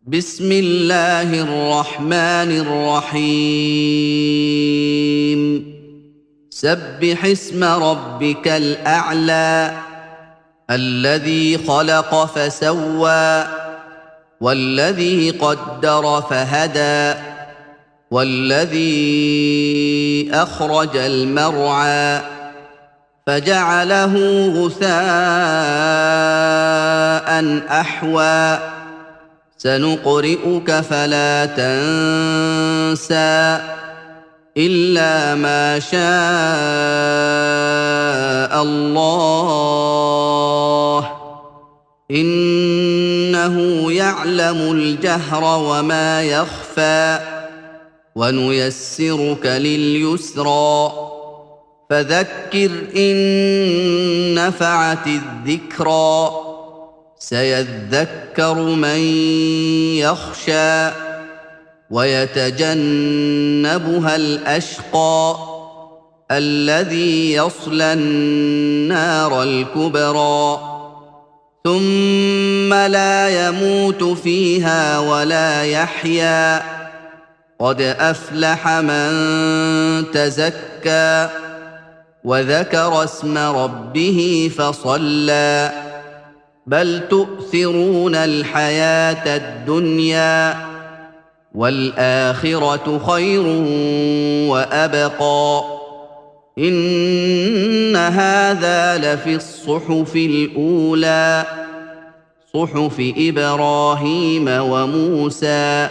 بسم الله الرحمن الرحيم سبح اسم ربك الأعلى الذي خلق فسوى والذي قدر فهدى والذي أخرج المرعى فجعله غثاء أحوى سنقرئك فلا تنسى إلا ما شاء الله إنه يعلم الجهر وما يخفى ونيسرك لليسرى فذكر إن نفعت الذكرى سيذكر من يخشى ويتجنبها الأشقى الذي يصلى النار الكبرى ثم لا يموت فيها ولا يحيا قد أفلح من تزكى وذكر اسم ربه فصلى بل تؤثرون الحياة الدنيا والآخرة خير وأبقى إن هذا لفي الصحف الأولى صحف إبراهيم وموسى